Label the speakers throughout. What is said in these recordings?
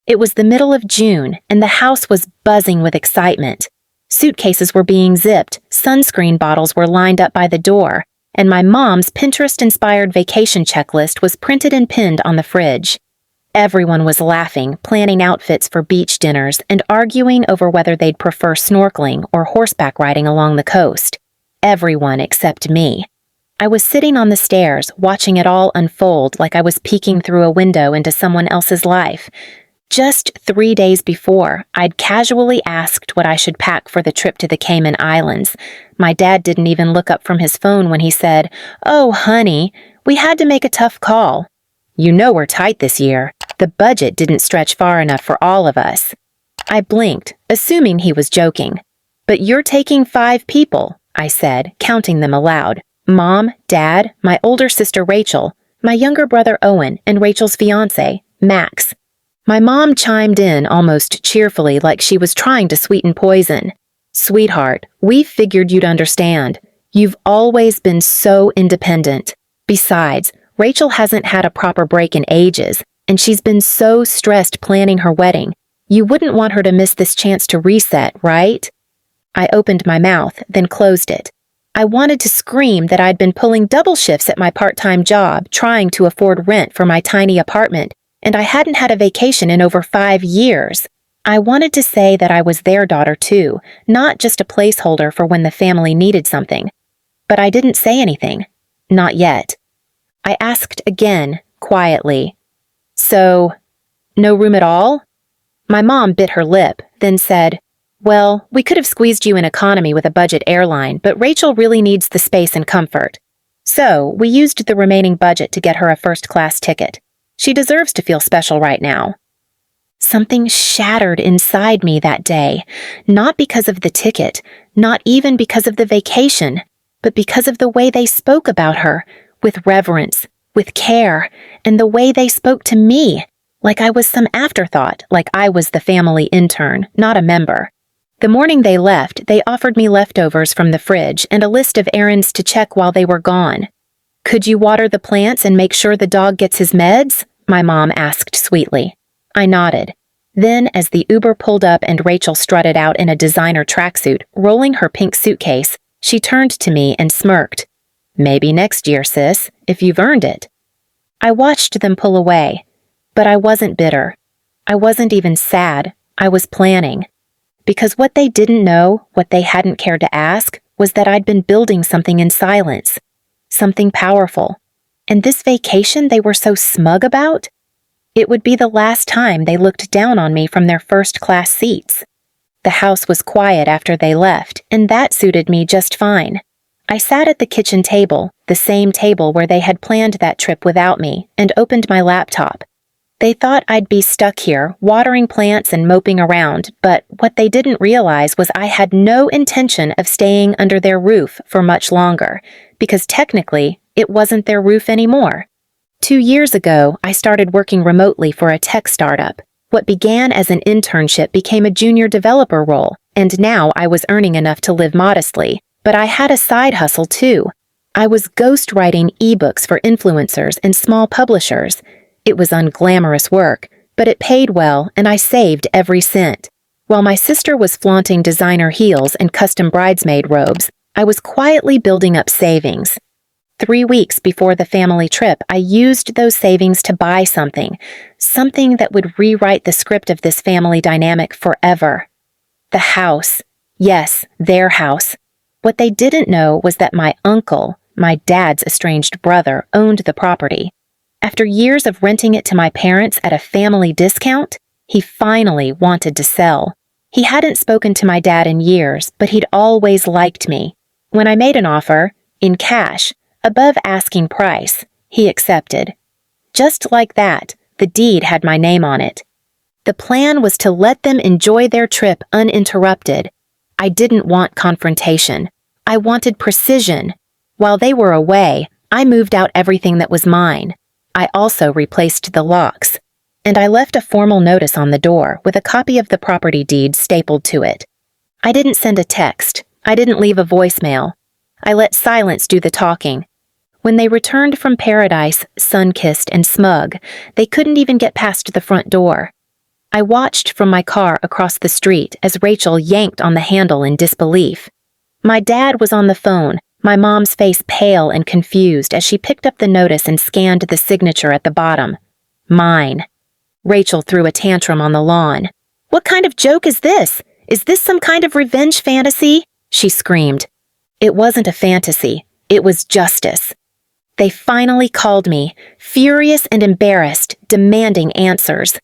Speaker 1: It was the middle of June, and the house was buzzing with excitement. Suitcases were being zipped, sunscreen bottles were lined up by the door, and my mom's Pinterest-inspired vacation checklist was printed and pinned on the fridge. Everyone was laughing, planning outfits for beach dinners, and arguing over whether they'd prefer snorkeling or horseback riding along the coast. Everyone except me. I was sitting on the stairs, watching it all unfold like I was peeking through a window into someone else's life. Just 3 days before, I'd casually asked what I should pack for the trip to the Cayman Islands. My dad didn't even look up from his phone when he said, "Oh, honey, we had to make a tough call. You know we're tight this year. The budget didn't stretch far enough for all of us." I blinked, assuming he was joking. "But you're taking 5 people," I said, counting them aloud. Mom, Dad, my older sister Rachel, my younger brother Owen, and Rachel's fiancé, Max. My mom chimed in almost cheerfully like she was trying to sweeten poison. "Sweetheart, we figured you'd understand. You've always been so independent. Besides, Rachel hasn't had a proper break in ages, and she's been so stressed planning her wedding. You wouldn't want her to miss this chance to reset, right?" I opened my mouth, then closed it. I wanted to scream that I'd been pulling double shifts at my part-time job, trying to afford rent for my tiny apartment, and I hadn't had a vacation in over 5 years. I wanted to say that I was their daughter too, not just a placeholder for when the family needed something. But I didn't say anything. Not yet. I asked again, quietly, "So, no room at all?" My mom bit her lip, then said, "Well, we could have squeezed you in economy with a budget airline, but Rachel really needs the space and comfort. So, we used the remaining budget to get her a first-class ticket. She deserves to feel special right now." Something shattered inside me that day, not because of the ticket, not even because of the vacation, but because of the way they spoke about her, with reverence, with care, and the way they spoke to me, like I was some afterthought, like I was the family intern, not a member. The morning they left, they offered me leftovers from the fridge and a list of errands to check while they were gone. "Could you water the plants and make sure the dog gets his meds?" my mom asked sweetly. I nodded. Then, as the Uber pulled up and Rachel strutted out in a designer tracksuit, rolling her pink suitcase, she turned to me and smirked. "Maybe next year, sis, if you've earned it." I watched them pull away, but I wasn't bitter. I wasn't even sad. I was planning. Because what they didn't know, what they hadn't cared to ask, was that I'd been building something in silence. Something powerful. And this vacation they were so smug about? It would be the last time they looked down on me from their first-class seats. The house was quiet after they left, and that suited me just fine. I sat at the kitchen table, the same table where they had planned that trip without me, and opened my laptop. They thought I'd be stuck here, watering plants and moping around, but what they didn't realize was I had no intention of staying under their roof for much longer, because technically, it wasn't their roof anymore. 2 years ago, I started working remotely for a tech startup. What began as an internship became a junior developer role, and now I was earning enough to live modestly. But I had a side hustle too. I was ghostwriting ebooks for influencers and small publishers. It was unglamorous work, but it paid well, and I saved every cent. While my sister was flaunting designer heels and custom bridesmaid robes, I was quietly building up savings. 3 weeks before the family trip, I used those savings to buy something that would rewrite the script of this family dynamic forever. The house. Yes, their house. What they didn't know was that my uncle, my dad's estranged brother, owned the property. After years of renting it to my parents at a family discount, he finally wanted to sell. He hadn't spoken to my dad in years, but he'd always liked me. When I made an offer, in cash, above asking price, he accepted. Just like that, the deed had my name on it. The plan was to let them enjoy their trip uninterrupted. I didn't want confrontation. I wanted precision. While they were away, I moved out everything that was mine. I also replaced the locks. And I left a formal notice on the door with a copy of the property deed stapled to it. I didn't send a text. I didn't leave a voicemail. I let silence do the talking. When they returned from paradise, sun-kissed and smug, they couldn't even get past the front door. I watched from my car across the street as Rachel yanked on the handle in disbelief. My dad was on the phone, my mom's face pale and confused as she picked up the notice and scanned the signature at the bottom. Mine. Rachel threw a tantrum on the lawn. "What kind of joke is this? Is this some kind of revenge fantasy?" she screamed. It wasn't a fantasy. It was justice. They finally called me, furious and embarrassed, demanding answers.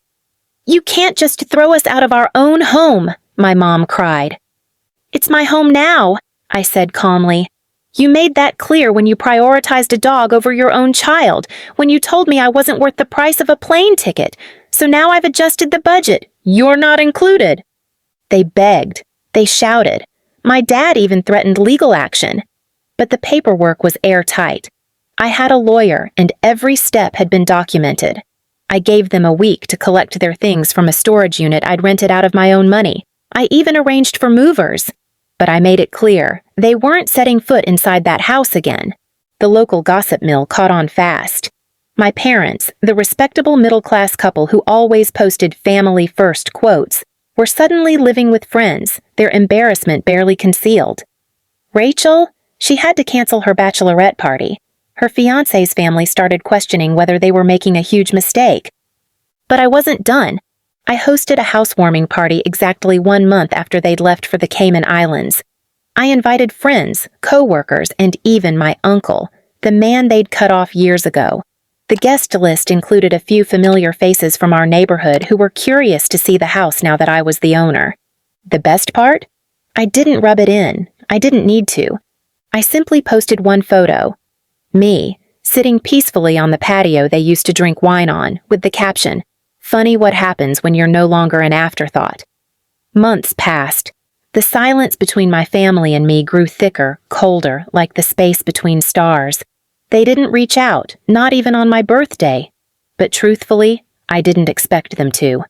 Speaker 1: "You can't just throw us out of our own home," my mom cried. "It's my home now," I said calmly. "You made that clear when you prioritized a dog over your own child, when you told me I wasn't worth the price of a plane ticket. So now I've adjusted the budget. You're not included." They begged. They shouted. My dad even threatened legal action. But the paperwork was airtight. I had a lawyer, and every step had been documented. I gave them a week to collect their things from a storage unit I'd rented out of my own money. I even arranged for movers. But I made it clear, they weren't setting foot inside that house again. The local gossip mill caught on fast. My parents, the respectable middle-class couple who always posted family-first quotes, were suddenly living with friends, their embarrassment barely concealed. Rachel? She had to cancel her bachelorette party. Her fiancé's family started questioning whether they were making a huge mistake. But I wasn't done. I hosted a housewarming party exactly 1 month after they'd left for the Cayman Islands. I invited friends, co-workers, and even my uncle, the man they'd cut off years ago. The guest list included a few familiar faces from our neighborhood who were curious to see the house now that I was the owner. The best part? I didn't rub it in. I didn't need to. I simply posted one photo. Me, sitting peacefully on the patio they used to drink wine on, with the caption, "Funny what happens when you're no longer an afterthought." Months passed. The silence between my family and me grew thicker, colder, like the space between stars. They didn't reach out, not even on my birthday. But truthfully, I didn't expect them to.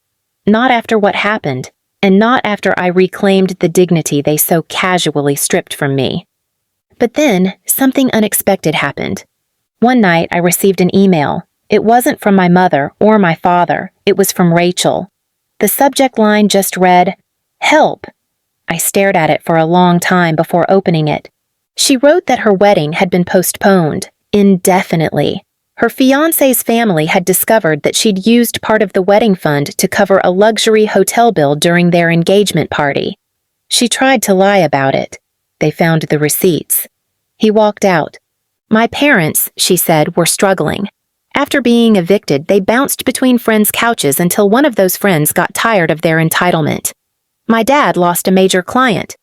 Speaker 1: Not after what happened, and not after I reclaimed the dignity they so casually stripped from me. But then, something unexpected happened. One night, I received an email. It wasn't from my mother or my father. It was from Rachel. The subject line just read, "Help." I stared at it for a long time before opening it. She wrote that her wedding had been postponed, indefinitely. Her fiancé's family had discovered that she'd used part of the wedding fund to cover a luxury hotel bill during their engagement party. She tried to lie about it. They found the receipts. He walked out. My parents, she said, were struggling. After being evicted, they bounced between friends' couches until one of those friends got tired of their entitlement. My dad lost a major client.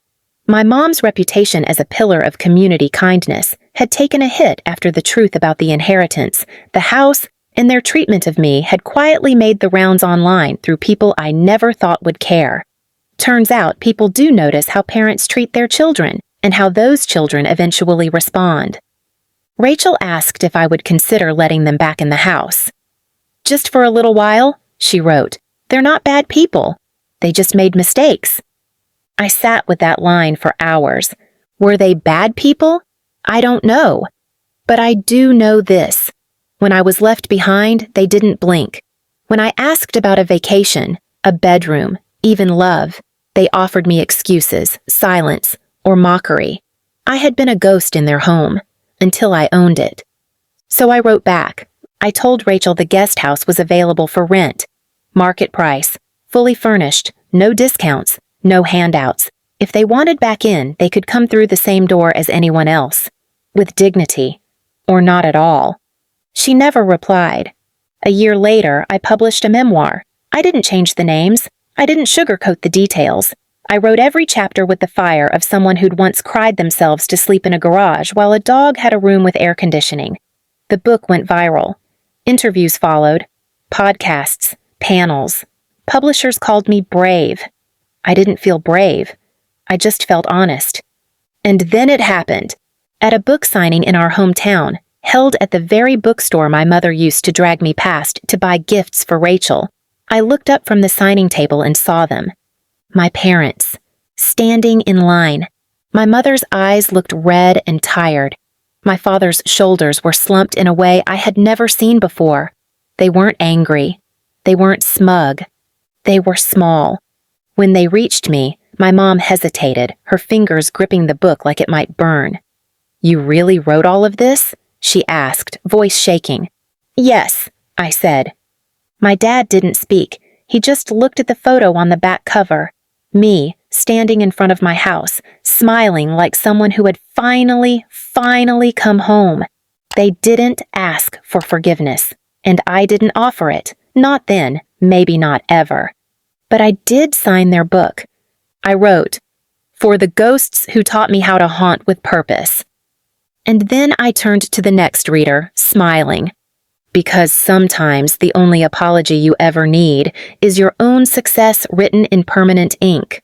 Speaker 1: My mom's reputation as a pillar of community kindness had taken a hit after the truth about the inheritance, the house, and their treatment of me had quietly made the rounds online through people I never thought would care. Turns out people do notice how parents treat their children and how those children eventually respond. Rachel asked if I would consider letting them back in the house. "Just for a little while," she wrote. "They're not bad people. They just made mistakes." I sat with that line for hours. Were they bad people? I don't know. But I do know this. When I was left behind, they didn't blink. When I asked about a vacation, a bedroom, even love, they offered me excuses, silence, or mockery. I had been a ghost in their home, until I owned it. So I wrote back. I told Rachel the guest house was available for rent. Market price, fully furnished, no discounts, no handouts. If they wanted back in, they could come through the same door as anyone else. With dignity. Or not at all. She never replied. A year later, I published a memoir. I didn't change the names. I didn't sugarcoat the details. I wrote every chapter with the fire of someone who'd once cried themselves to sleep in a garage while a dog had a room with air conditioning. The book went viral. Interviews followed. Podcasts. Panels. Publishers called me brave. I didn't feel brave. I just felt honest. And then it happened. At a book signing in our hometown, held at the very bookstore my mother used to drag me past to buy gifts for Rachel, I looked up from the signing table and saw them. My parents, standing in line. My mother's eyes looked red and tired. My father's shoulders were slumped in a way I had never seen before. They weren't angry. They weren't smug. They were small. When they reached me, my mom hesitated, her fingers gripping the book like it might burn. "You really wrote all of this?" she asked, voice shaking. "Yes," I said. My dad didn't speak. He just looked at the photo on the back cover. Me, standing in front of my house, smiling like someone who had finally come home. They didn't ask for forgiveness, and I didn't offer it. Not then, maybe not ever. But I did sign their book. I wrote, "For the ghosts who taught me how to haunt with purpose." And then I turned to the next reader, smiling. Because sometimes the only apology you ever need is your own success written in permanent ink.